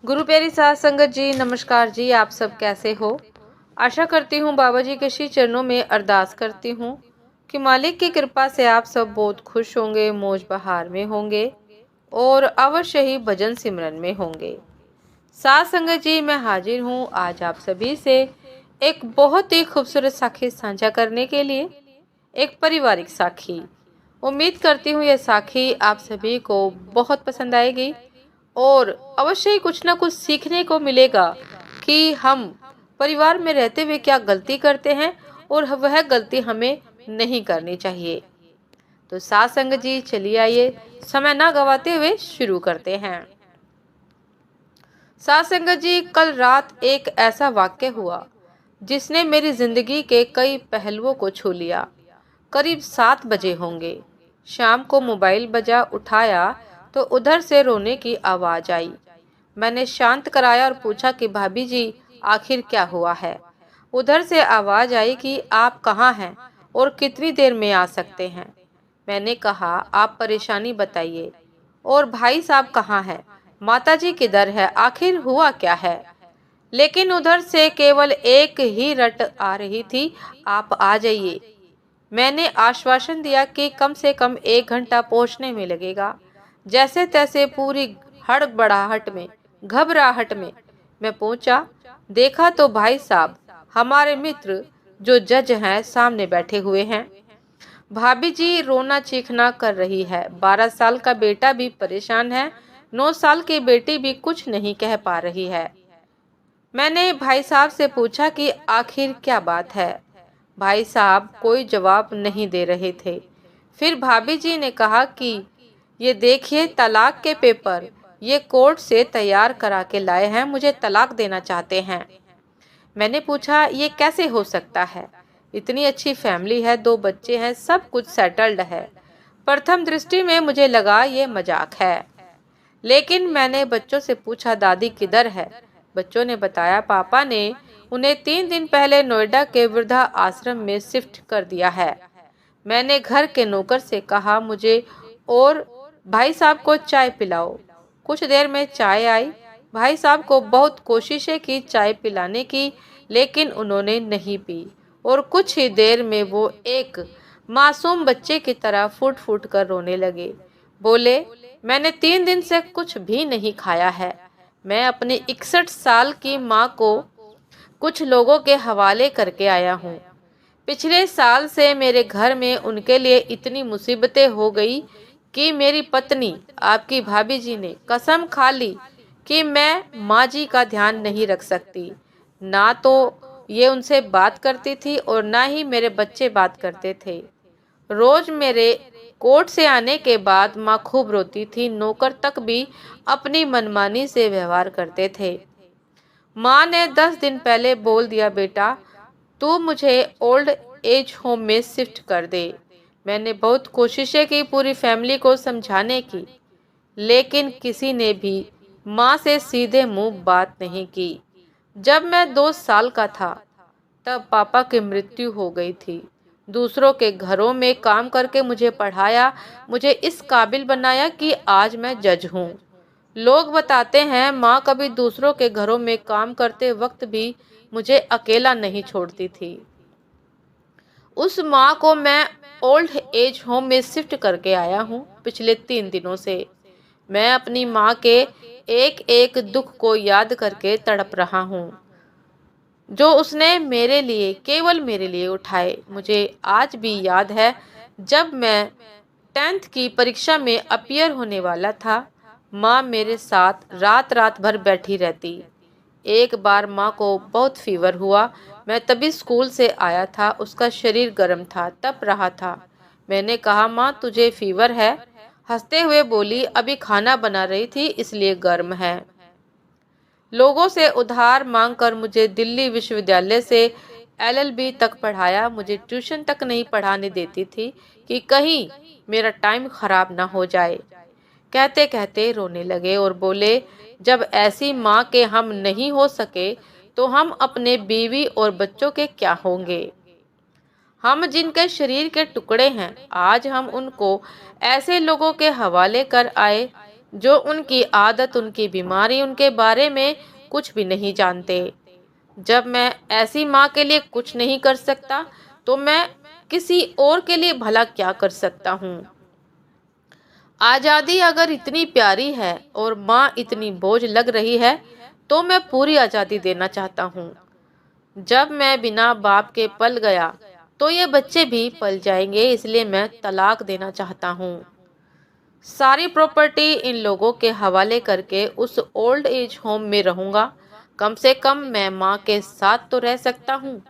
गुरु प्यारी साध संगत जी, नमस्कार जी। आप सब कैसे हो? आशा करती हूँ बाबा जी के श्री चरणों में अरदास करती हूँ कि मालिक की कृपा से आप सब बहुत खुश होंगे, मौज बहार में होंगे और अवश्य ही भजन सिमरन में होंगे। साध संगत जी, मैं हाजिर हूँ आज आप सभी से एक बहुत ही खूबसूरत साखी साझा करने के लिए। एक पारिवारिक साखी। उम्मीद करती हूँ यह साखी आप सभी को बहुत पसंद आएगी और अवश्य ही कुछ ना कुछ सीखने को मिलेगा कि हम परिवार में रहते हुए क्या गलती करते हैं और वह गलती हमें नहीं करनी चाहिए। तो साथ संगत जी, चलिए आइए समय ना गवाते हुए शुरू करते हैं। साथ संगत जी, कल रात एक ऐसा वाक्य हुआ जिसने मेरी जिंदगी के कई पहलुओं को छू लिया। करीब 7 बजे होंगे। शाम को मोबाइल बजा, उठाया तो उधर से रोने की आवाज आई। मैंने शांत कराया और पूछा कि भाभी जी, आखिर क्या हुआ है? उधर से आवाज आई कि आप कहाँ हैं और कितनी देर में आ सकते हैं। मैंने कहा, आप परेशानी बताइए। और भाई साहब कहाँ है? माताजी किधर है? आखिर हुआ क्या है? लेकिन उधर से केवल एक ही रट आ रही थी, आप आ जाइए। मैंने आश्वासन दिया कि कम से कम 1 घंटा पहुंचने में लगेगा। जैसे तैसे पूरी हड़बड़ाहट में, घबराहट में मैं पहुंचा। देखा तो भाई साहब, हमारे मित्र जो जज हैं, सामने बैठे हुए हैं। भाभी जी रोना चीखना कर रही है। 12 साल का बेटा भी परेशान है। 9 साल की बेटी भी कुछ नहीं कह पा रही है। मैंने भाई साहब से पूछा कि आखिर क्या बात है। भाई साहब कोई जवाब नहीं दे रहे थे। फिर भाभी जी ने कहा कि ये देखिए तलाक के पेपर, ये कोर्ट से तैयार करा के लाए हैं, मुझे तलाक देना चाहते हैं। मैंने पूछा, ये कैसे हो सकता है? इतनी अच्छी फैमिली है, 2 बच्चे हैं, सब कुछ सेटल्ड है। प्रथम दृष्टि में मुझे लगा ये मजाक है। लेकिन मैंने बच्चों से पूछा, दादी किधर है? बच्चों ने बताया, पापा ने उन्हें 3 दिन पहले नोएडा के वृद्धा आश्रम में शिफ्ट कर दिया है। मैंने घर के नौकर से कहा, मुझे और भाई साहब को चाय पिलाओ। कुछ देर में चाय आई। भाई साहब को बहुत कोशिशें की चाय पिलाने की, लेकिन उन्होंने नहीं पी और कुछ ही देर में वो एक मासूम बच्चे की तरह फूट फूट कर रोने लगे। बोले, मैंने 3 दिन से कुछ भी नहीं खाया है। मैं अपनी 61 साल की माँ को कुछ लोगों के हवाले करके आया हूँ। पिछले साल से मेरे घर में उनके लिए इतनी मुसीबतें हो गई कि मेरी पत्नी, आपकी भाभी जी ने कसम खा ली कि मैं माँ जी का ध्यान नहीं रख सकती। ना तो ये उनसे बात करती थी और ना ही मेरे बच्चे बात करते थे। रोज मेरे कोर्ट से आने के बाद माँ खूब रोती थी। नौकर तक भी अपनी मनमानी से व्यवहार करते थे। माँ ने 10 दिन पहले बोल दिया, बेटा तू मुझे ओल्ड एज होम में शिफ्ट कर दे। मैंने बहुत कोशिशें की पूरी फैमिली को समझाने की, लेकिन किसी ने भी माँ से सीधे मुंह बात नहीं की। जब मैं 2 साल का था तब पापा की मृत्यु हो गई थी। दूसरों के घरों में काम करके मुझे पढ़ाया, मुझे इस काबिल बनाया कि आज मैं जज हूँ। लोग बताते हैं माँ कभी दूसरों के घरों में काम करते वक्त भी मुझे अकेला नहीं छोड़ती थी। उस माँ को मैं ओल्ड एज होम में शिफ्ट करके आया हूँ पिछले 3 दिनों से। मैं अपनी माँ के एक एक दुख को याद करके तड़प रहा हूँ, जो उसने मेरे लिए, केवल मेरे लिए उठाए। मुझे आज भी याद है जब मैं 10th की परीक्षा में अपीयर होने वाला था, माँ मेरे साथ रात रात भर बैठी रहती। एक बार माँ को बहुत फीवर हुआ। मैं तभी स्कूल से आया था, उसका शरीर गर्म था, तप रहा था। मैंने कहा, माँ तुझे फीवर है? हंसते हुए बोली, अभी खाना बना रही थी इसलिए गर्म है। लोगों से उधार मांगकर मुझे दिल्ली विश्वविद्यालय से LLB तक पढ़ाया। मुझे ट्यूशन तक नहीं पढ़ाने देती थी कि कहीं मेरा टाइम खराब ना हो जाए। कहते कहते रोने लगे और बोले, जब ऐसी माँ के हम नहीं हो सके तो हम अपने बीवी और बच्चों के क्या होंगे? हम जिनके शरीर के टुकड़े हैं, आज हम उनको ऐसे लोगों के हवाले कर आए जो उनकी आदत, उनकी बीमारी, उनके बारे में कुछ भी नहीं जानते। जब मैं ऐसी माँ के लिए कुछ नहीं कर सकता, तो मैं किसी और के लिए भला क्या कर सकता हूँ। आज़ादी अगर इतनी प्यारी है और माँ इतनी बोझ लग रही है, तो मैं पूरी आज़ादी देना चाहता हूँ। जब मैं बिना बाप के पल गया, तो ये बच्चे भी पल जाएंगे, इसलिए मैं तलाक देना चाहता हूँ। सारी प्रॉपर्टी इन लोगों के हवाले करके उस ओल्ड एज होम में रहूंगा। कम से कम मैं माँ के साथ तो रह सकता हूँ।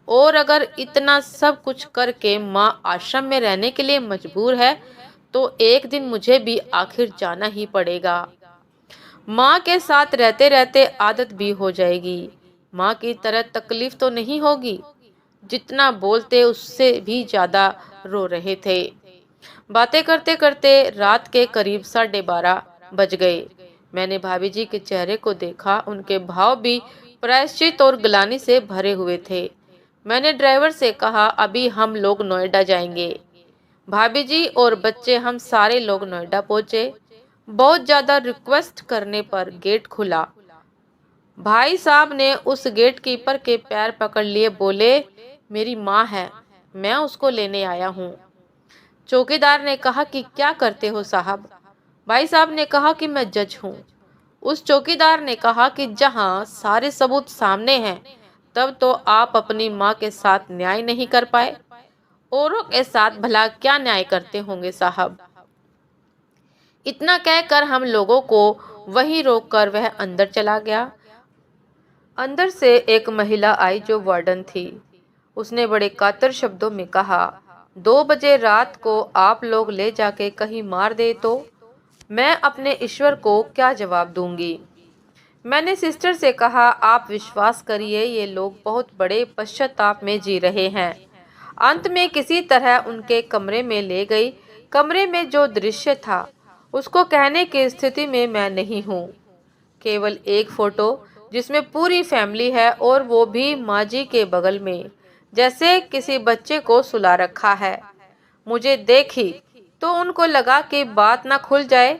और अगर इतना सब कुछ करके माँ आश्रम में रहने के लिए मजबूर है, तो एक दिन मुझे भी आखिर जाना ही पड़ेगा। माँ के साथ रहते रहते आदत भी हो जाएगी। माँ की तरह तकलीफ तो नहीं होगी। जितना बोलते उससे भी ज्यादा रो रहे थे। बातें करते करते रात के करीब 12:30 बज गए। मैंने भाभी जी के चेहरे को देखा। उनके भाव भी प्रायश्चित और ग्लानि से भरे हुए थे। मैंने ड्राइवर से कहा, अभी हम लोग नोएडा जाएंगे। भाभी जी और बच्चे, हम सारे लोग नोएडा पहुंचे। बहुत ज्यादा रिक्वेस्ट करने पर गेट खुला। भाई साहब ने उस गेट कीपर के पैर पकड़ लिए, बोले, मेरी माँ है, मैं उसको लेने आया हूँ। चौकीदार ने कहा कि क्या करते हो साहब? भाई साहब ने कहा कि मैं जज हूँ। उस चौकीदार ने कहा कि जहाँ सारे सबूत सामने हैं, तब तो आप अपनी माँ के साथ न्याय नहीं कर पाए। औरों के साथ भला क्या न्याय करते होंगे साहब? इतना कहकर हम लोगों को वहीं रोककर वह अंदर चला गया। अंदर से एक महिला आई जो वार्डन थी। उसने बड़े कातर शब्दों में कहा, 2 बजे रात को आप लोग ले जाके कहीं मार दे तो मैं अपने ईश्वर को क्या जवाब दूंगी। मैंने सिस्टर से कहा, आप विश्वास करिए, ये लोग बहुत बड़े पश्चाताप में जी रहे हैं। अंत में किसी तरह उनके कमरे में ले गई। कमरे में जो दृश्य था, उसको कहने की स्थिति में मैं नहीं हूँ। केवल एक फोटो जिसमें पूरी फैमिली है, और वो भी माँ जी के बगल में, जैसे किसी बच्चे को सुला रखा है। मुझे देखी तो उनको लगा कि बात ना खुल जाए,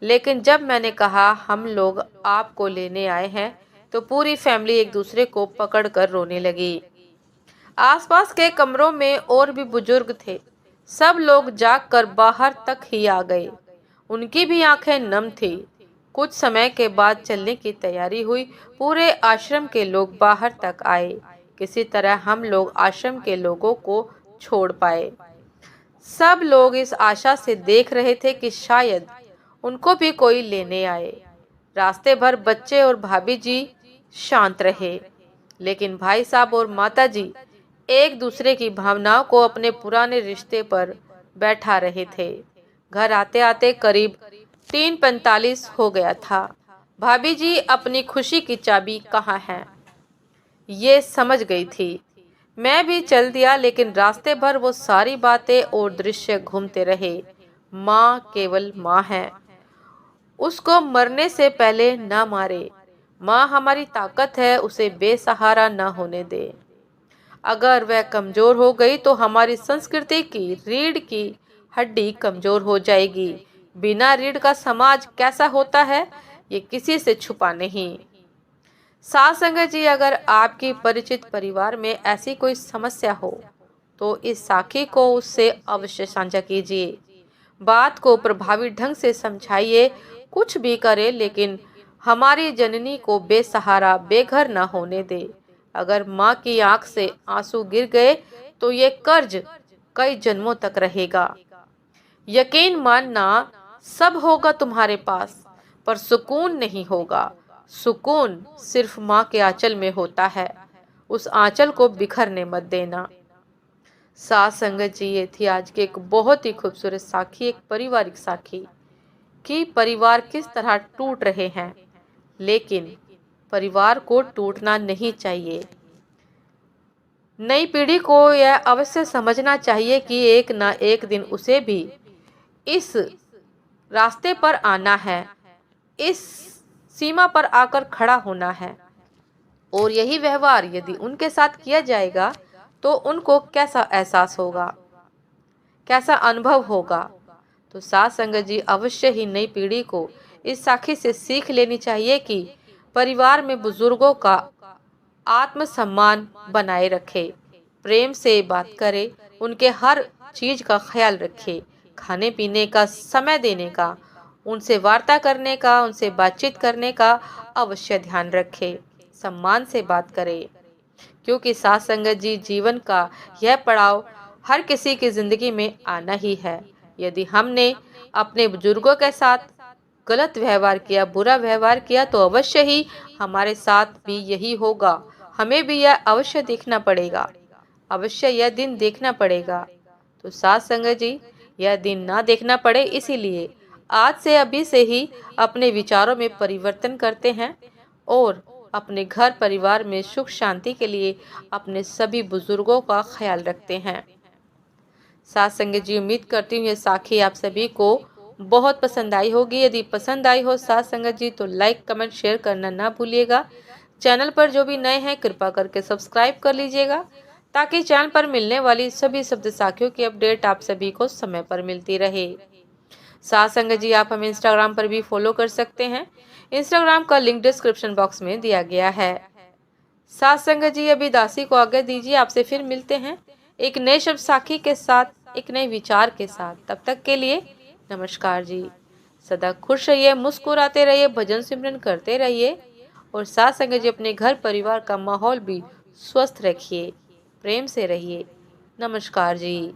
लेकिन जब मैंने कहा हम लोग आपको लेने आए हैं, तो पूरी फैमिली एक दूसरे को पकड़कर रोने लगी। आसपास के कमरों में और भी बुजुर्ग थे। सब लोग जागकर बाहर तक ही आ गए। उनकी भी आंखें नम थी। कुछ समय के बाद चलने की तैयारी हुई। पूरे आश्रम के लोग बाहर तक आए। किसी तरह हम लोग आश्रम के लोगों को छोड़ पाए। सब लोग इस आशा से देख रहे थे कि शायद उनको भी कोई लेने आए। रास्ते भर बच्चे और भाभी जी शांत रहे, लेकिन भाई साहब और माता जी एक दूसरे की भावनाओं को अपने पुराने रिश्ते पर बैठा रहे थे। घर आते आते करीब 3:45 हो गया था। भाभी जी अपनी खुशी की चाबी कहाँ है, ये समझ गई थी। मैं भी चल दिया, लेकिन रास्ते भर वो सारी बातें और दृश्य घूमते रहे। माँ केवल माँ है, उसको मरने से पहले न मारे। माँ हमारी ताकत है, उसे बेसहारा न होने दे। अगर वह कमजोर हो गई तो हमारी संस्कृति की रीढ़ की हड्डी कमजोर हो जाएगी। बिना रीढ़ का समाज कैसा होता है, ये किसी से छुपा नहीं। साथ संगत जी, अगर आपकी परिचित परिवार में ऐसी कोई समस्या हो, तो इस साखी को उससे अवश्य साझा कीजिए। बात को प्रभावी ढंग से समझाइए। कुछ भी करे, लेकिन हमारी जननी को बेसहारा बेघर न होने दे। अगर माँ की आंख से आंसू गिर गए, तो ये कर्ज कई जन्मों तक रहेगा। यकीन मानना, सब होगा तुम्हारे पास, पर सुकून नहीं होगा। सुकून सिर्फ माँ के आंचल में होता है। उस आंचल को बिखरने मत देना। साथ संगत जी, ये थी आज की एक बहुत ही खूबसूरत साखी, एक पारिवारिक साखी कि परिवार किस तरह टूट रहे हैं, लेकिन परिवार को टूटना नहीं चाहिए। नई पीढ़ी को यह अवश्य समझना चाहिए कि एक ना एक दिन उसे भी इस रास्ते पर आना है, इस सीमा पर आकर खड़ा होना है। और यही व्यवहार यदि उनके साथ किया जाएगा, तो उनको कैसा एहसास होगा, कैसा अनुभव होगा। तो साथ संगत जी, अवश्य ही नई पीढ़ी को इस साखी से सीख लेनी चाहिए कि परिवार में बुजुर्गों का आत्मसम्मान बनाए रखे, प्रेम से बात करे, उनके हर चीज का ख्याल रखे, खाने पीने का समय देने का, उनसे वार्ता करने का, उनसे बातचीत करने का अवश्य ध्यान रखे, सम्मान से बात करे। क्योंकि साथ संगत जी जीवन का यह पड़ाव हर किसी की जिंदगी में आना ही है। यदि हमने अपने बुजुर्गों के साथ गलत व्यवहार किया, बुरा व्यवहार किया, तो अवश्य ही हमारे साथ भी यही होगा। हमें भी यह अवश्य देखना पड़ेगा, अवश्य यह दिन देखना पड़ेगा। तो साथ संगत जी, यह दिन ना देखना पड़े, इसीलिए आज से अभी से ही अपने विचारों में परिवर्तन करते हैं और अपने घर परिवार में सुख शांति के लिए अपने सभी बुजुर्गों का ख्याल रखते हैं। साथ संगत जी, उम्मीद करती हूँ ये साखी आप सभी को बहुत पसंद आई होगी। यदि पसंद आई हो साथ संगत जी तो लाइक कमेंट शेयर करना ना भूलिएगा। चैनल पर जो भी नए हैं कृपा करके सब्सक्राइब कर लीजिएगा, ताकि चैनल पर मिलने वाली सभी शब्द साखियों की अपडेट आप सभी को समय पर मिलती रहे। साथ संगत जी, आप हमें इंस्टाग्राम पर भी फॉलो कर सकते हैं। इंस्टाग्राम का लिंक डिस्क्रिप्शन बॉक्स में दिया गया है। साथ संगत जी, अभी दासी को आज्ञा दीजिए, आपसे फिर मिलते हैं एक नए शब्द साखी के साथ, एक नए विचार के साथ। तब तक के लिए नमस्कार जी। सदा खुश रहिए, मुस्कुराते रहिए, भजन सिमरन करते रहिए और साथ संगत जी अपने घर परिवार का माहौल भी स्वस्थ रखिए, प्रेम से रहिए। नमस्कार जी।